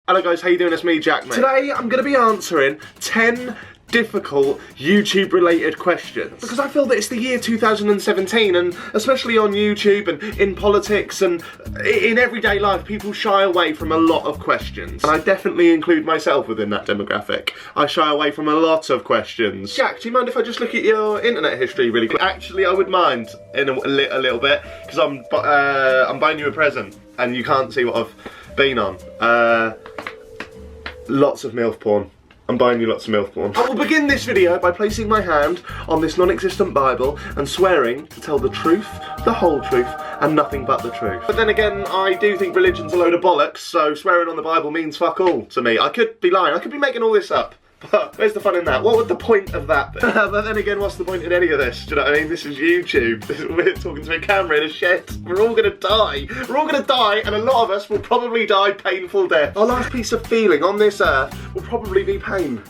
Hello guys, how you doing? It's me, JaackMaate. Today I'm going to be answering 10 difficult YouTube related questions because I feel that it's the year 2017 and especially on YouTube and in politics and in everyday life people shy away from a lot of questions, and I definitely include myself within that demographic. I shy away from a lot of questions. Jack, do you mind if I just look at your internet history really quick? Actually, I would mind in a little bit because I'm buying you a present and you can't see what I've been on. Lots of MILF porn. I'm buying you lots of MILF porn. I will begin this video by placing my hand on this non-existent Bible and swearing to tell the truth, the whole truth, and nothing but the truth. But then again, I do think religion's a load of bollocks, so swearing on the Bible means fuck all to me. I could be lying, I could be making all this up. But where's the fun in that? What would the point of that be? But then again, what's the point in any of this? Do you know what I mean? This is YouTube. We're talking to a camera in a shed. We're all gonna die. We're all gonna die, and a lot of us will probably die painful death. Our last piece of feeling on this earth will probably be pain.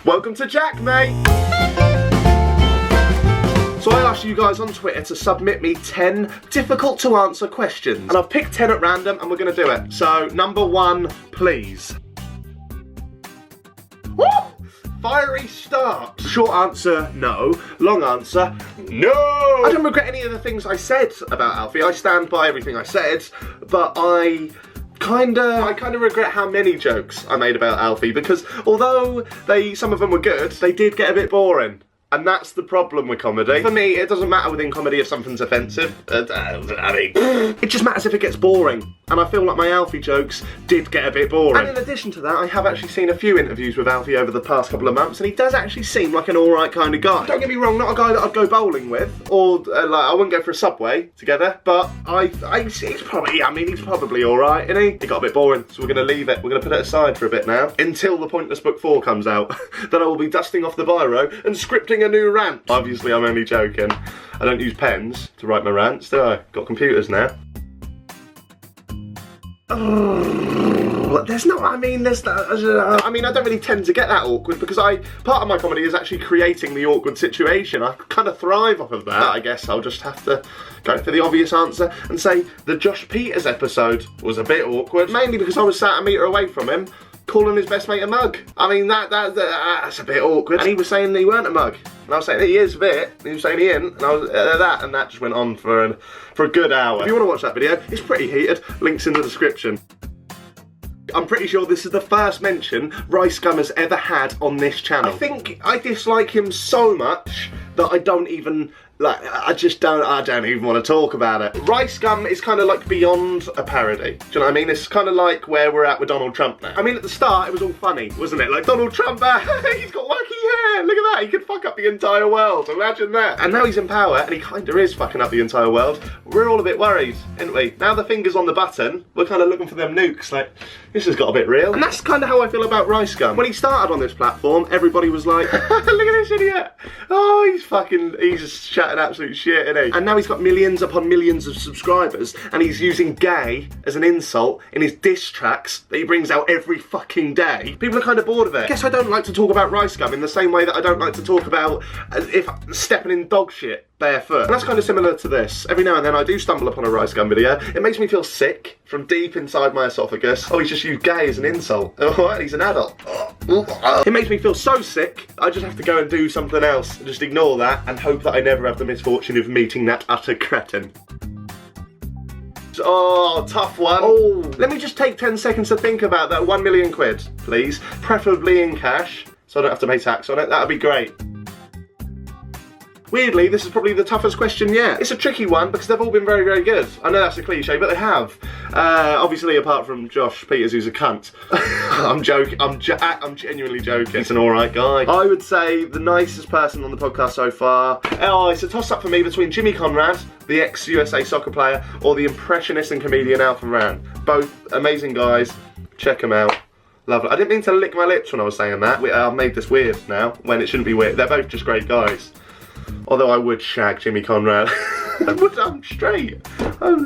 Welcome to JaackMaate. So I asked you guys on Twitter to submit me 10 difficult to answer questions, and I've picked 10 at random, and we're gonna do it. So number 1, please. Woo! Fiery start. Short answer, no. Long answer, no. I don't regret any of the things I said about Alfie. I stand by everything I said, but I kinda regret how many jokes I made about Alfie, because although some of them were good, they did get a bit boring. And that's the problem with comedy. For me, it doesn't matter within comedy if something's offensive. I mean, it just matters if it gets boring. And I feel like my Alfie jokes did get a bit boring. And in addition to that, I have actually seen a few interviews with Alfie over the past couple of months, and he does actually seem like an alright kind of guy. Don't get me wrong, not a guy that I'd go bowling with, or like I wouldn't go for a Subway together, but he's probably alright, isn't he? It got a bit boring, so we're gonna leave it. We're gonna put it aside for a bit now, until the Pointless Book 4 comes out. Then I will be dusting off the biro and scripting a new rant. Obviously, I'm only joking. I don't use pens to write my rants, do I? Got computers now. I don't really tend to get that awkward because part of my comedy is actually creating the awkward situation. I kind of thrive off of that. I guess I'll just have to go for the obvious answer and say the Josh Pieters episode was a bit awkward, mainly because I was sat a metre away from him, calling his best mate a mug. I mean, that's a bit awkward. And he was saying that he weren't a mug. And I was saying that he is a bit. And he was saying he isn't. And I was and that just went on for a good hour. If you want to watch that video, it's pretty heated. Links in the description. I'm pretty sure this is the first mention RiceGum has ever had on this channel. I think I dislike him so much that I don't even, I don't even want to talk about it. RiceGum is kind of like beyond a parody. Do you know what I mean? It's kind of like where we're at with Donald Trump now. I mean, at the start, it was all funny, wasn't it? Like, Donald Trump, he's got wacky hair, look at that, he could fuck up the entire world, imagine that. And now he's in power, and he kind of is fucking up the entire world. We're all a bit worried, aren't we? Now the finger's on the button, we're kind of looking for them nukes, like, this has got a bit real. And that's kind of how I feel about RiceGum. When he started on this platform, everybody was like, look at this idiot. Oh, he's just chatting absolute shit, isn't he? And now he's got millions upon millions of subscribers, and he's using gay as an insult in his diss tracks that he brings out every fucking day. People are kind of bored of it. I guess I don't like to talk about RiceGum in the same way that I don't like to talk about if stepping in dog shit barefoot. And that's kind of similar to this. Every now and then I do stumble upon a RiceGum video. It makes me feel sick from deep inside my esophagus. Oh, he's just used gay as an insult. Oh, he's an adult. It makes me feel so sick, I just have to go and do something else. Just ignore that and hope that I never have the misfortune of meeting that utter cretin. Oh, tough one. Oh, let me just take 10 seconds to think about that 1 million quid, please. Preferably in cash, so I don't have to pay tax on it. That'd be great. Weirdly, this is probably the toughest question yet. It's a tricky one because they've all been very, very good. I know that's a cliche, but they have. Obviously, apart from Josh Pieters, who's a cunt. I'm joking. I'm genuinely joking. He's an alright guy. I would say the nicest person on the podcast so far. Oh, it's a toss-up for me between Jimmy Conrad, the ex-USA soccer player, or the impressionist and comedian Alfie. Both amazing guys. Check them out. Lovely. I didn't mean to lick my lips when I was saying that. I've made this weird now, when it shouldn't be weird. They're both just great guys. Although I would shag Jimmy Conrad. I'm straight. Oh,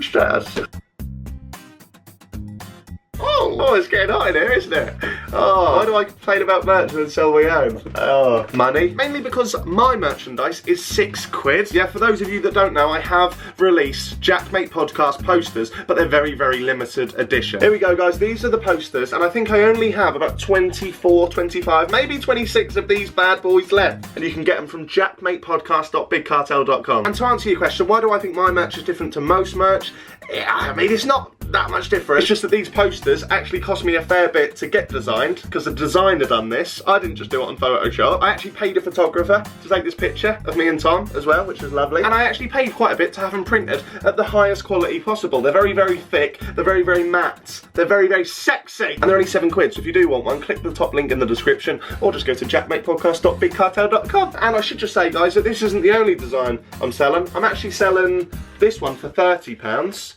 it's getting hot in here, isn't it? Oh, why do I complain about merch and then sell my own? Oh, money. Mainly because my merchandise is £6. Yeah, for those of you that don't know, I have released JaackMaate podcast posters, but they're very, very limited edition. Here we go, guys. These are the posters, and I think I only have about 24, 25, maybe 26 of these bad boys left. And you can get them from jackmatepodcast.bigcartel.com. And to answer your question, why do I think my merch is different to most merch? Yeah, I mean, it's not that much different. It's just that these posters actually cost me a fair bit to get designed, because the designer done this. I didn't just do it on Photoshop. I actually paid a photographer to take this picture of me and Tom as well, which was lovely. And I actually paid quite a bit to have them printed at the highest quality possible. They're very, very thick. They're very, very matte. They're very, very sexy. And they're only £7. So if you do want one, click the top link in the description, or just go to jackmatepodcast.bigcartel.com. And I should just say, guys, that this isn't the only design I'm selling. I'm actually selling this one for £30.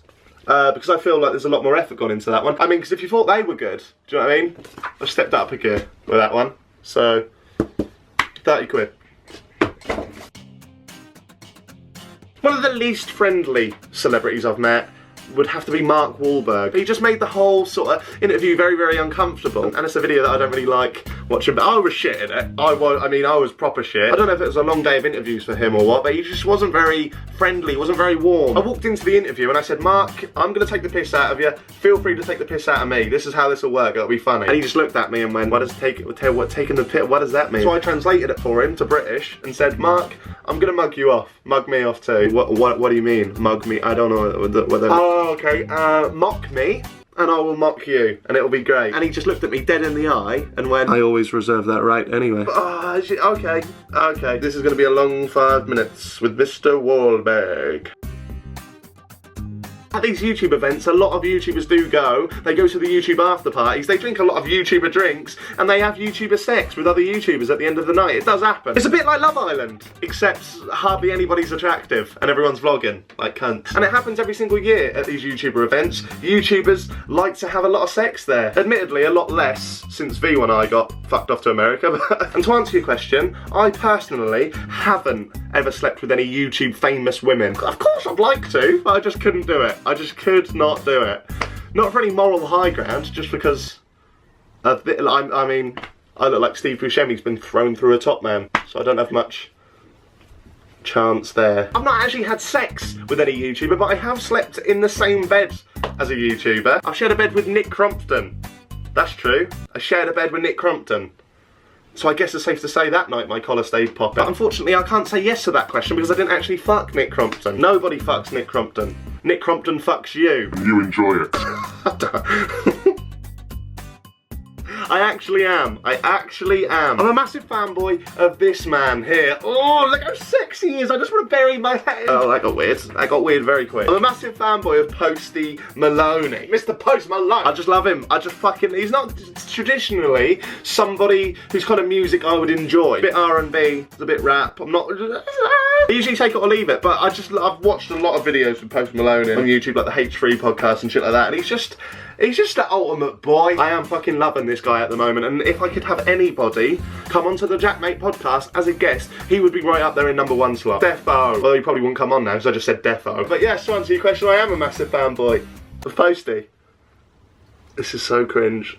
Because I feel like there's a lot more effort gone into that one. I mean, because if you thought they were good, do you know what I mean? I stepped up a gear with that one. So, £30. One of the least friendly celebrities I've met would have to be Mark Wahlberg. He just made the whole sort of interview very, very uncomfortable. And it's a video that I don't really like watching, but I was shit in it. I was proper shit. I don't know if it was a long day of interviews for him or what, but he just wasn't very friendly, wasn't very warm. I walked into the interview and I said, Mark, I'm gonna take the piss out of you. Feel free to take the piss out of me. This is how this will work, it'll be funny. And he just looked at me and went, what does taking the piss, what does that mean? So I translated it for him to British and said, Mark, I'm gonna mug you off. Mug me off too. What do you mean? Mug me? I don't know whether... Oh, okay, mock me, and I will mock you, and it'll be great. And he just looked at me dead in the eye and went, I always reserve that right anyway. Okay, this is gonna be a long 5 minutes with Mr. Wahlberg. At these YouTube events, a lot of YouTubers do go. They go to the YouTube after parties, they drink a lot of YouTuber drinks, and they have YouTuber sex with other YouTubers at the end of the night. It does happen. It's a bit like Love Island, except hardly anybody's attractive, and everyone's vlogging like cunts. And it happens every single year at these YouTuber events. YouTubers like to have a lot of sex there. Admittedly, a lot less since V and I got fucked off to America. And to answer your question, I personally haven't ever slept with any YouTube famous women. Of course I'd like to, but I just couldn't do it. I just could not do it. Not for any moral high ground, just because I mean, I look like Steve Buscemi's been thrown through a top man, so I don't have much chance there. I've not actually had sex with any YouTuber, but I have slept in the same bed as a YouTuber. I've shared a bed with Nick Crompton. That's true. I shared a bed with Nick Crompton. So I guess it's safe to say that night my collar stayed popping. But unfortunately I can't say yes to that question because I didn't actually fuck Nick Crompton. Nobody fucks Nick Crompton. Nick Crompton fucks you. And you enjoy it. I actually am. I'm a massive fanboy of this man here. Oh, look how sexy he is. I just want to bury my head. Oh, that got weird. That got weird very quick. I'm a massive fanboy of Posty Malone. Mr. Post Malone. I just love him. He's not traditionally somebody whose kind of music I would enjoy. A bit R&B, a bit rap. I'm not... I usually take it or leave it, but I've watched a lot of videos with Post Malone on YouTube, like the H3 podcast and shit like that, and he's just the ultimate boy. I am fucking loving this guy at the moment, and if I could have anybody come onto the JaackMaate podcast as a guest, he would be right up there in #1 slot. Defo. Well, he probably wouldn't come on now, because I just said defo. But yes, to answer your question, I am a massive fanboy of Posty. This is so cringe.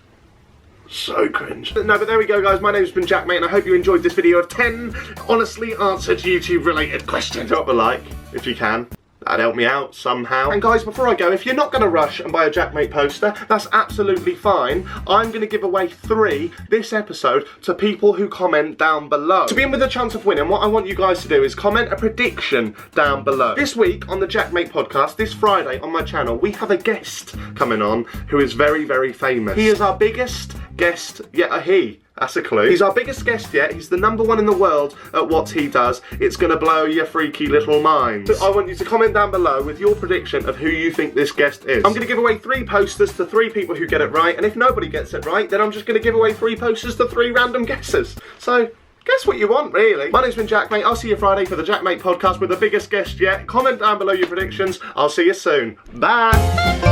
So cringe. No, but there we go, guys. My name's been JaackMaate, and I hope you enjoyed this video of 10 honestly answered YouTube-related questions. Drop a like, if you can. That'd help me out somehow. And guys, before I go, if you're not going to rush and buy a JaackMaate poster, that's absolutely fine. I'm going to give away 3 this episode to people who comment down below. To be in with a chance of winning, what I want you guys to do is comment a prediction down below. This week on the JaackMaate podcast, this Friday on my channel, we have a guest coming on who is very, very famous. He is our biggest guest yet. That's a clue. He's our biggest guest yet. He's the #1 in the world at what he does. It's gonna blow your freaky little mind. So I want you to comment down below with your prediction of who you think this guest is. I'm gonna give away 3 posters to 3 people who get it right, and if nobody gets it right, then I'm just gonna give away 3 posters to 3 random guesses. So, guess what you want, really. My name's been JaackMaate. I'll see you Friday for the JaackMaate podcast with the biggest guest yet. Comment down below your predictions. I'll see you soon. Bye.